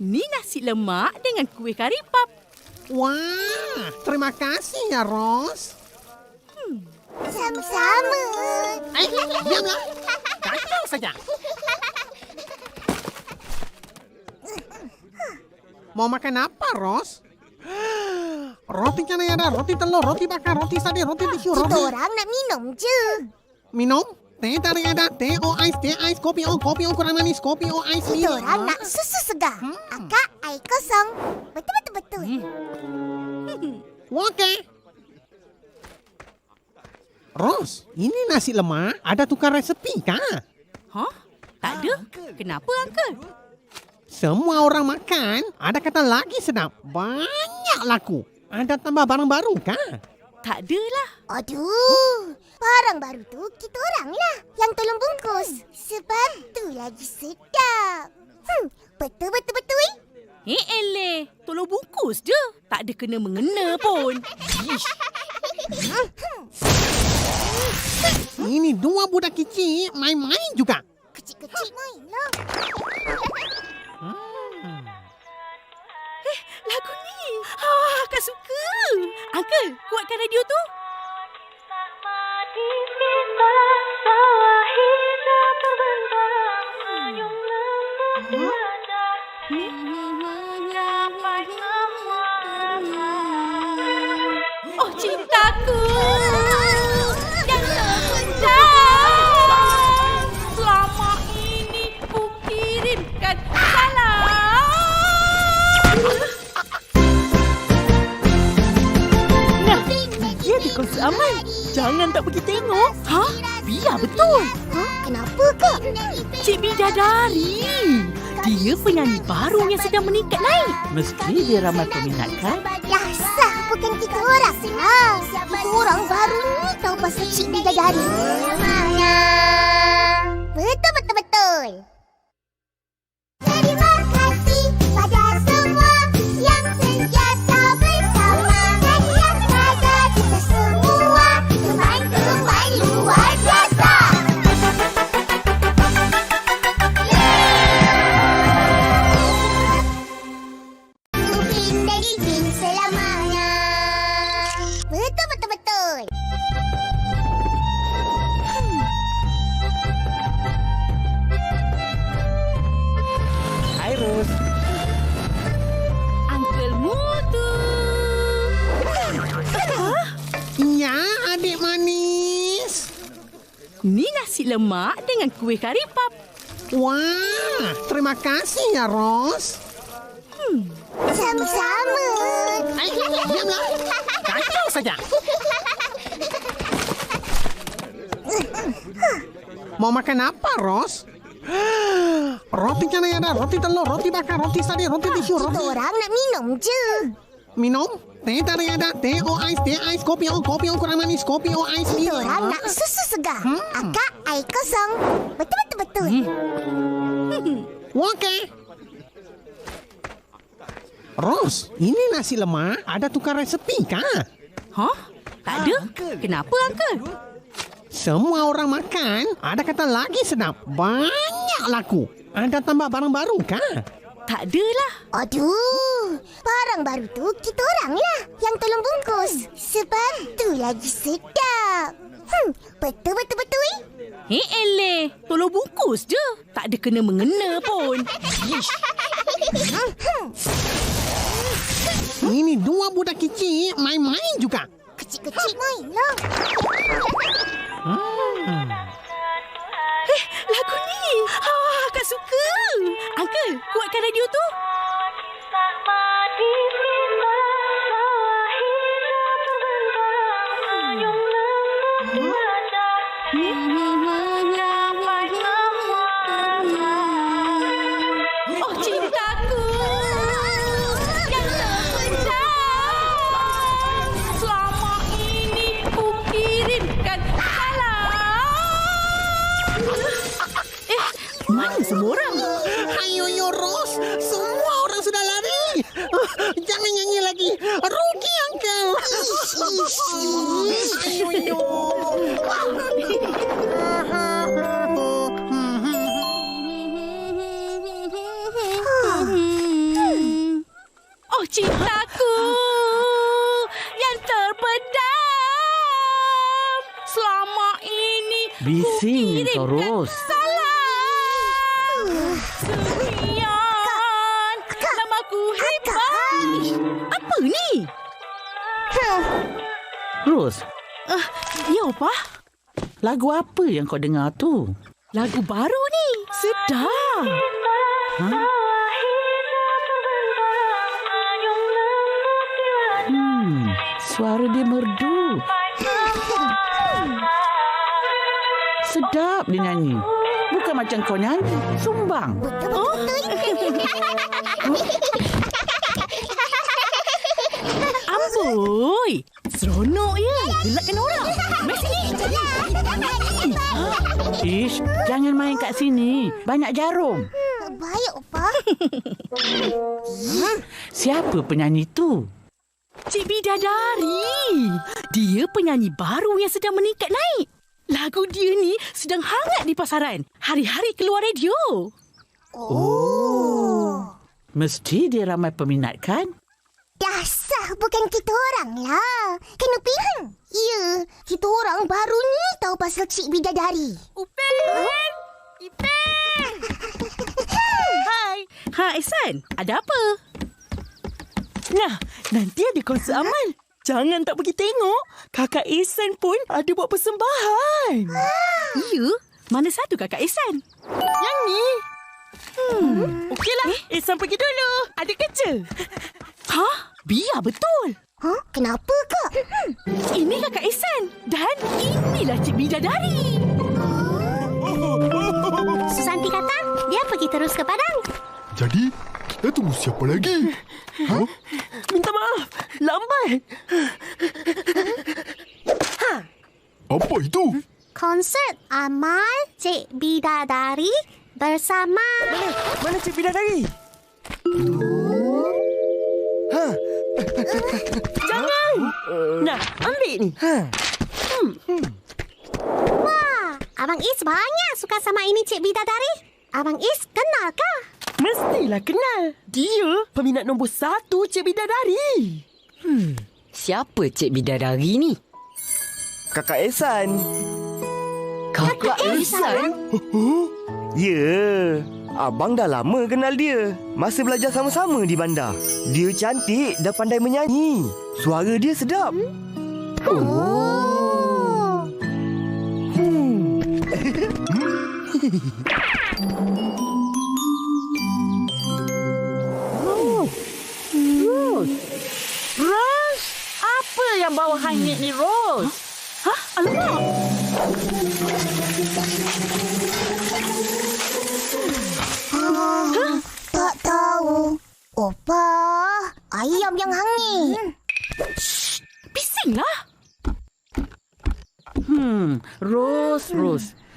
Ni nasi lemak dengan kuih kari pap. Wah, terima kasih ya, Ros. Sama-sama. Diamlah. Kacau saja. Mau makan apa, Ros? Roti canai ada, roti telur, roti bakar, roti sadi, roti tisu, Kita roti... orang nak minum je. Minum? Teh tarik ada, teh ais, kopi kurang manis, kopi ais. Kita orang nak susu segar. Akak, air kosong. Betul-betul. Okey. Ros, ini nasi lemak ada tukar resepi kah? Hah? Tak ada? Kenapa, Uncle? Semua orang makan, ada kata lagi sedap. Banyak laku. Ada tambah barang baru kah? Tak adalah. Aduh, barang baru tu kita orang lah yang tolong bungkus. Sebab tu lagi sedap. Betul-betul. Eleh. Tolong bungkus je. Tak ada kena-mengena pun. Ish. Ini dua budak kecil main-main juga. Kecil-kecil main lah. Lagu ni. Kak suka. Uncle, kuatkan radio tu. Oh, cintaku. Yang terpendam. Selama ini ku kirimkan salam. Nah, dia di kursi aman. Jangan tak pergi tengok. Hah? Biar betul. Kenapa kak? Cik Bidadari. Dia penyanyi baru yang sedang meningkat naik. Mesti dia ramai peminat kan? Dasar bukan kita orang lah. Kita orang baru ni tahu pasal Cik Bidadari. Betul. Terima kasih pada semua yang sentiasa bersama. Dan yang jaga kita semua. Teman-teman luar biasa. Upin dan Ipin selamanya. Betul. Hai Ros. Uncle Mutu. Ya, adik manis. Ni nasi lemak dengan kuih kari pap. Wah, terima kasih ya, Ros. Sama-sama. Diamlah. Kacau saja. Mau makan apa, Ros? Roti canai ada, roti telur, roti bakar, roti sadi, roti tisu, Kita roti... orang nak minum je. Minum? Teh tarik ada, teh ais, kopi kurang manis, kopi ais. Kita orang nak susu segar. Akak, air kosong. Betul-betul. Okey. Ros, ini nasi lemak ada tukar resepi kah? Hah? Tak ada? Kenapa, Uncle? Semua orang makan, ada kata lagi sedap. Banyak laku. Ada tambah barang baru kah? Tak adalah. Aduh, barang baru tu kita orang lah yang tolong bungkus. Sebab tu lagi sedap. Betul. Eleh. Tolong bungkus je. Tak ada kena-mengena pun. Ish. Ini dua budak kecil main-main juga. Kecil-kecil main lah. Lagu ni. Kak suka. Uncle, kuatkan radio tu. Oh, cintaku. Yang terpendam. Selama ini ku kirimkan salam. Mana semua orang? Ayo, Ros. Semua orang sudah lari. Jangan nyanyi lagi. Rugi, Uncle. Ayo. cintaku yang terpendam selama ini. Bising kau, Ros. Sekian namaku hebat. Apa ni? Ros, Ya, Opa. lagu apa yang kau dengar tu? Lagu baru ni. Sedap. Suara dia merdu. Sedap dia nyanyi. Bukan macam kau nyanyi, sumbang. Amboi. Seronok ya. Gelakkan orang. Mari sini. Ish, jangan main kat sini. Banyak jarum. Baik, Opa. Siapa penyanyi tu? Cik Bidadari. Dia penyanyi baru yang sedang meningkat naik. Lagu dia ni sedang hangat di pasaran. Hari-hari keluar radio. Mesti dia ramai peminat kan? Dasar bukan kita orang lah. Kena pilihan. Ya, kita orang baru ni tahu pasal Cik Bidadari. Upen! Ipen! Hai. Ha, Ihsan. Ada apa? Nah, nanti ada konsert Amal. Jangan tak pergi tengok. Kakak Ihsan pun ada buat persembahan. Ya? Mana satu kakak Ihsan? Yang ni. Okeylah. Ihsan pergi dulu. Ada kerja. Hah? Biar betul. Kenapa, Kak? Ini kakak Ihsan. Dan inilah Cik Bidadari. Susanti kata dia pergi terus ke Padang. Jadi, kita tunggu siapa lagi? Minta maaf. Lambat. Apa itu? Konsert Amal Cik Bidadari bersama... Mana Cik Bidadari? Jangan. Nah, ambil ni. Wah, Abang Is banyak suka sama ini Cik Bidadari. Abang Is kenal kah? Mestilah kenal. Dia peminat nombor 1 Cik Bidadari. Siapa Cik Bidadari ni? Kakak Ehsan. Kakak Ehsan? Ya, abang dah lama kenal dia. Masa belajar sama-sama di bandar. Dia cantik dan pandai menyanyi. Suara dia sedap. Ros, apa yang bawa hanyut ni, Ros? Hah? Alamak. Tak tahu. Opa, ayam yang hangit. Bisinglah. Ros.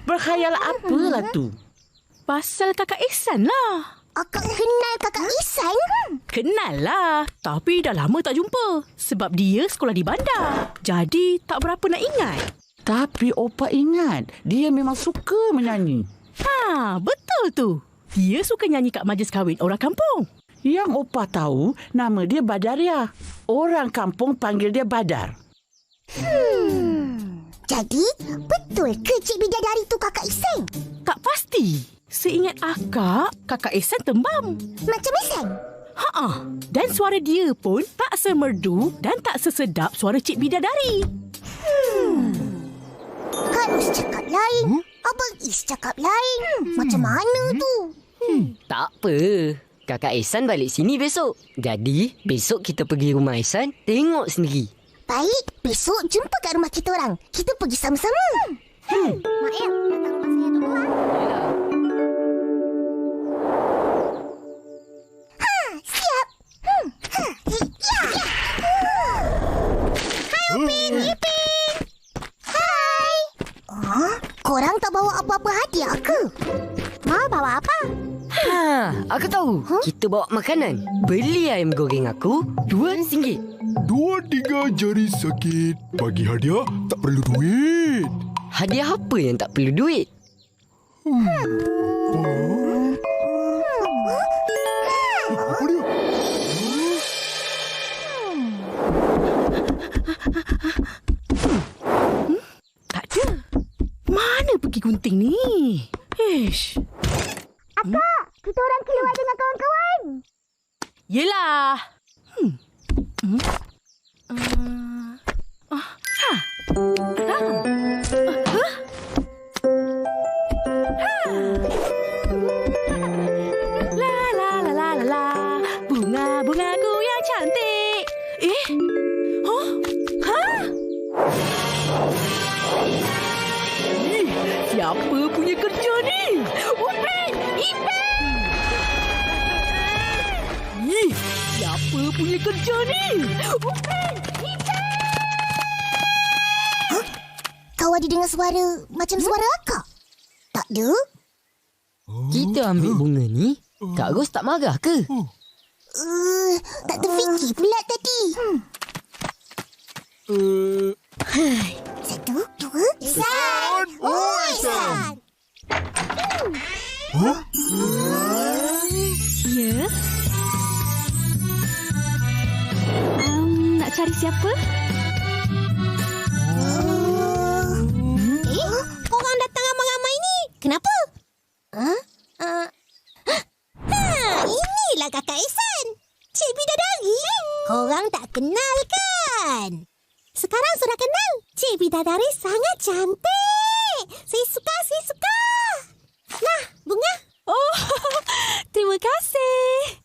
Berkhayal apalah tu? Pasal kakak Ihsan lah. Akak kenal kakak Ihsan? Kenal lah. Tapi dah lama tak jumpa. Sebab dia sekolah di bandar. Jadi tak berapa nak ingat. Tapi Opa ingat, dia memang suka menyanyi. Ha, betul tu. Dia suka nyanyi kat majlis kahwin orang kampung. Yang Opa tahu, nama dia Badaria. Orang kampung panggil dia Badar. Jadi, betul ke Cik Bidadari tu kakak Ihsan? Tak pasti. Seingat akak, kakak Ihsan tembam. Macam Ihsan? Ha-ha. Dan suara dia pun tak semerdu dan tak sesedap suara Cik Bidadari. Harus cakap lain. Abang Is cakap lain. Macam mana tu? Tak apa. Kakak Ihsan balik sini besok. Jadi, besok kita pergi rumah Ihsan, tengok sendiri. Baik, besok jumpa kat rumah kita orang. Kita pergi sama-sama. Mak El, datang rumah saya dulu. Siap. Hai, Upin, Ipin. Hai. Korang tak bawa apa-apa hadiah ke? Mau bawa apa? Aku tahu. Kita bawa makanan. Beli ayam goreng aku, RM2. 2-3 jari sakit. Bagi hadiah tak perlu duit. Hadiah apa yang tak perlu duit? Apa dia? gunting ni? Ish. Akak, kita orang keluar dengan kawan-kawan. Yelah. La la la la la la. Bunga-bungaku yang cantik. Siapa punya kerja ni? Upin! Ipin! Siapa punya kerja ni? Upin! Ipin! Kau ada dengar suara macam suara akak? Tak ada? Kita ambil bunga ni, Kak Ros tak marah ke? Tak terfikir pula tadi. Satu, dua, Ihsan! Oh, Ihsan! Ya? Nak cari siapa? Korang datang ramai-ramai ni. Kenapa? Inilah kakak Ihsan. Cik Bidadari. Korang tak kenal kan? Sekarang sudah kenal. Cik Bidadari sangat cantik. Saya suka. Nah, bunga. Oh, terima kasih.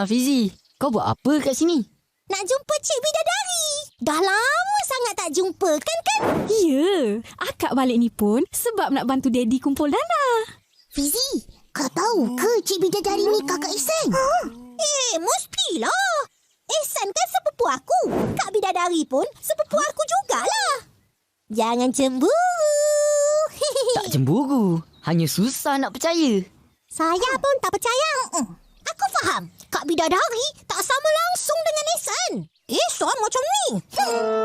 Fizi, kau buat apa kat sini? Nak jumpa Cik Bidadari. Dah lama sangat tak jumpa kan? Ya, akak balik ni pun sebab nak bantu Daddy kumpul dana. Fizi, kau tahu ke Cik Bidadari ni kakak Ihsan? Mestilah. Ihsan kan sepupu aku. Kak Bidadari pun sepupu aku jugalah. Jangan cemburu. Tak cemburu, hanya susah nak percaya. Saya pun tak percaya. Aku faham. Kak Bidadari tak sama langsung dengan Ihsan. Ihsan macam ni.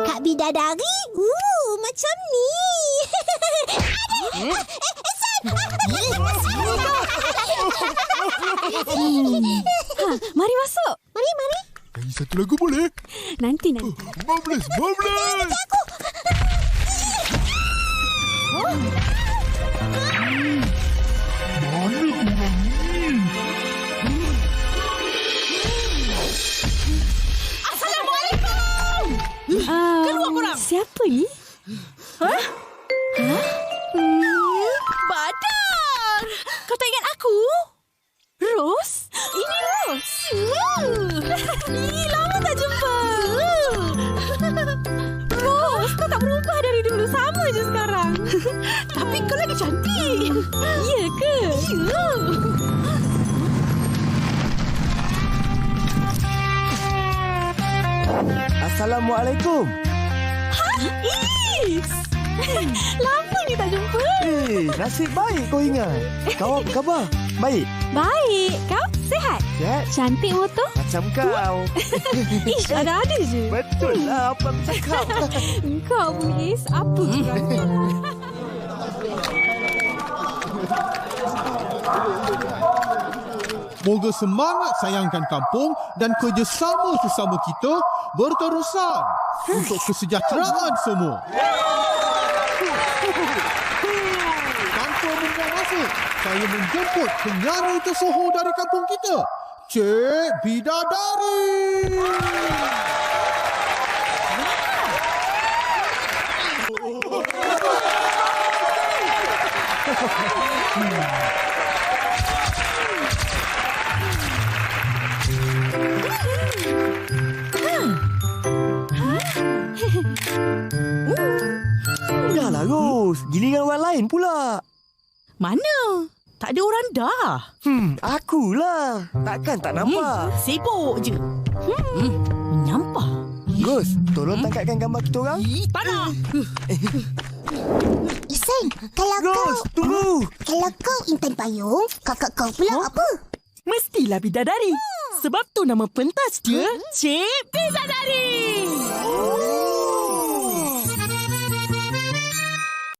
Kak Bidadari, macam ni. Ihsan! Mari masuk. Mari. Nyanyi satu lagu boleh? Nanti. Marvelous! Keluar korang. Siapa ni? Badar! Kau tak ingat aku? Ros? Ini Ros. Lama tak jumpa. Ros, kau tak berubah dari dulu. Sama je sekarang. Tapi kau lagi cantik. Ya ke? Ya. Assalamualaikum. Is! Lama ni tak jumpa. Nasib baik kau ingat. Kau apa khabar? Baik? Baik. Kau sihat? Sihat? Cantik motor? Macam kau. Ish, ada je. Betul lah apa aku cakap. Kau pun Is. Apa kurangnya? Moga semangat sayangkan kampung dan kerjasama sesama kita berterusan untuk kesejahteraan semua. Tanpa membuang masa, saya menjemput penyanyi tersohor dari kampung kita, Cik Bidadari. Dah lah Ros, giliran orang lain pula. Mana? Tak ada orang dah. Akulah. Takkan tak nampak. Sibuk je. Menyampah. Ros, tolong tangkapkan gambar kita orang. Tak nak. Ihsan, kalau Ros, tunggu. Kalau kau Intan Payung, kakak kau pula apa? Mestilah Bidadari. Sebab tu nama pentas dia Cik Bidadari.